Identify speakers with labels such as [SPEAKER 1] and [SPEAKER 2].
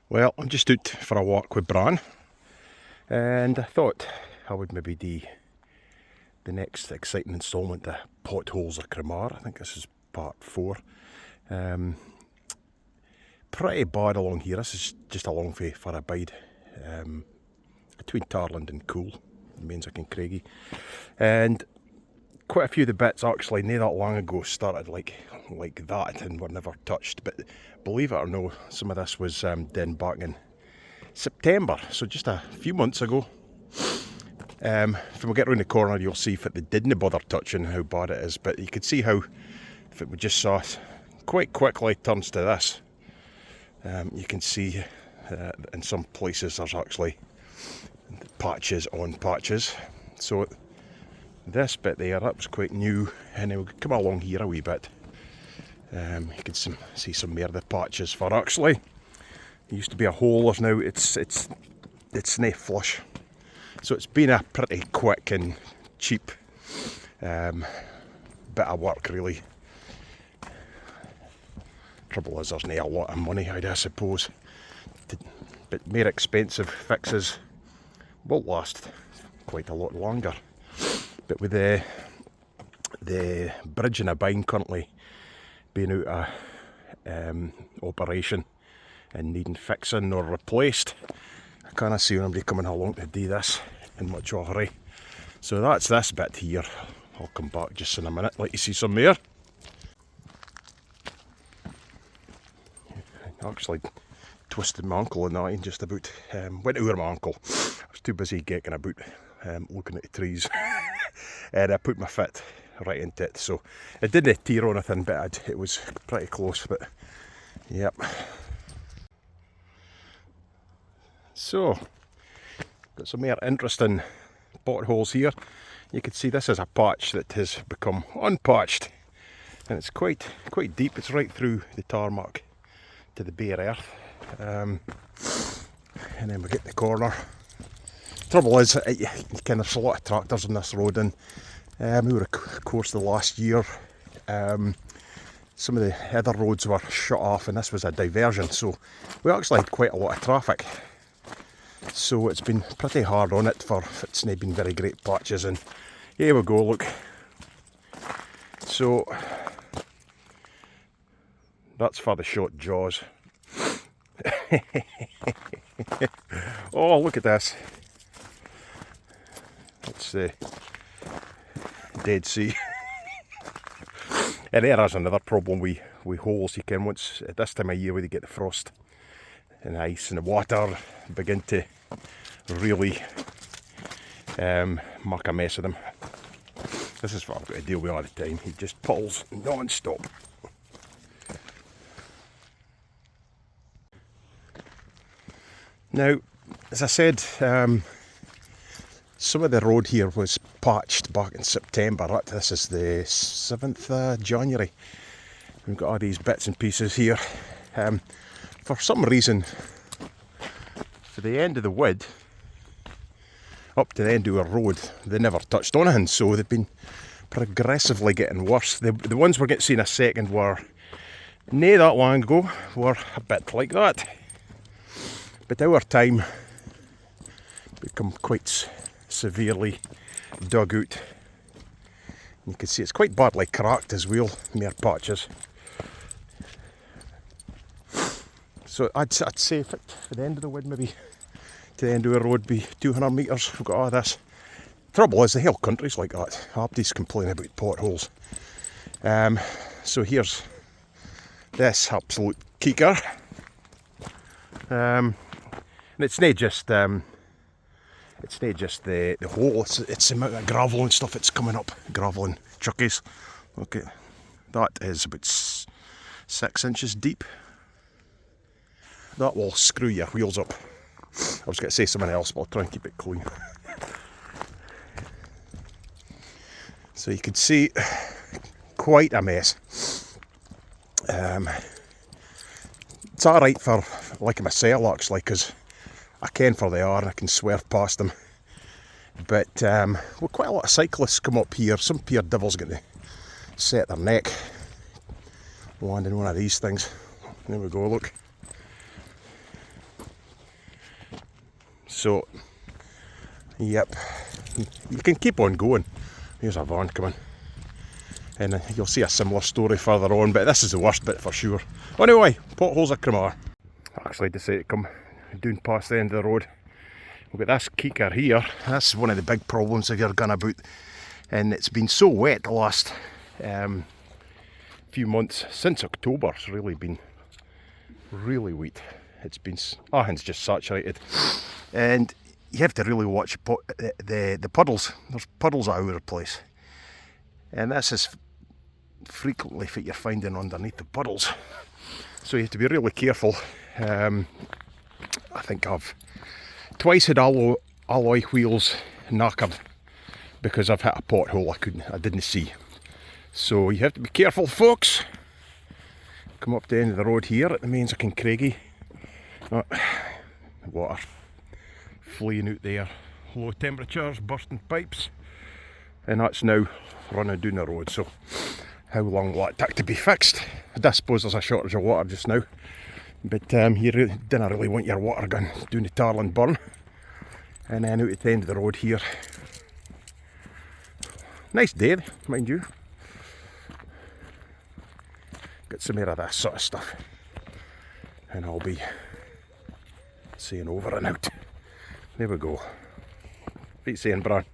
[SPEAKER 1] Well, I'm just out for a walk with Bran, and I thought I would maybe do the next exciting instalment of Potholes of Cromar. I think this is part 4. Pretty bad along here. This is just along for a bide between Tarland and Cool, Mainzick and Craigie. And quite a few of the bits actually, not that long ago, started like that and were never touched. But believe it or no, some of this was done back in September, so just a few months ago. If we get round the corner, you'll see if it didn't bother touching how bad it is. But you could see how, if it we just saw it, quite quickly turns to this. You can see in some places there's actually patches on patches. So this bit there, that was quite new, and then we come along here a wee bit. You can see some more of the patches for actually. There used to be a hole, there's now it's nae flush. So it's been a pretty quick and cheap bit of work really. Trouble is there's nae a lot of money, I suppose. But more expensive fixes will last quite a lot longer. But with the bridge in a bind currently being out of operation and needing fixing or replaced, I can't see anybody coming along to do this in much of a hurry. So that's this bit here. I'll come back just in a minute, let you see some more. I actually twisted my ankle in that and just about went over my ankle. I was too busy getting about looking at the trees and I put my foot right into it, so it didn't tear or anything, but it was pretty close. But yep. So got some more interesting potholes here. You can see this is a patch that has become unpatched, and it's quite deep. It's right through the tarmac to the bare earth. And then we get the corner. Trouble is, there's a lot of tractors on this road, and over the course of the last year, some of the other roads were shut off, and this was a diversion, so we actually had quite a lot of traffic. So it's been pretty hard on it for it's not been very great patches, and here we go, look. So that's for the short jaws. Oh, look at this. It's the Dead Sea. And there is another problem with holes. You can, once at this time of year, when you get the frost and the ice and the water, begin to really make a mess of them. This is what I've got to deal with all the time. He just pulls non-stop. Now, as I said, some of the road here was patched back in September. This is the 7th of January. We've got all these bits and pieces here. For some reason, for the end of the wood, up to the end of our road, they never touched on anything, so they've been progressively getting worse. The ones we're getting to see in a second were, nae that long ago, were a bit like that. But our time become quite severely dug out. You can see it's quite badly cracked as well, mere patches. So I'd say for the end of the wood, maybe to the end of the road, be 200 metres. We've got all this. Trouble is, the whole country's like that. Everybody's complaining about potholes. So here's this absolute keeker. And it's not just the hole, it's the amount of gravel and stuff that's coming up, gravel and chuckies. Okay, that is about 6 inches deep. That will screw your wheels up. I was going to say something else, but I'll try and keep it clean. So you can see quite a mess. It's alright for like myself actually, because I can for they are, and I can swerve past them. But well, quite a lot of cyclists come up here. Some poor devil's going to set their neck landing one of these things. There we go, look. So, yep, you can keep on going. Here's a van coming. And you'll see a similar story further on, but this is the worst bit for sure. Anyway, Potholes of Cromar. I actually decided to come down past the end of the road. We've got this keeker here. That's one of the big problems if you're going about. And it's been so wet the last few months. Since October, it's really been really wet. It's been, everything's just saturated. And you have to really watch the puddles. There's puddles all over the place. And this is frequently what you're finding underneath the puddles. So you have to be really careful. I think I've twice had alloy wheels knackered because I've hit a pothole I didn't see. So you have to be careful, folks. Come up to the end of the road here at the Mains of Craigie. Water fleeing out there. Low temperatures, bursting pipes. And that's now running down the road. So how long will it take to be fixed? I suppose there's a shortage of water just now. But you didn't really want your water gun down the Tarland burn. And then out at the end of the road here. Nice day, mind you. Got some more of this sort of stuff. And I'll be saying over and out. There we go. What are you saying, Bran?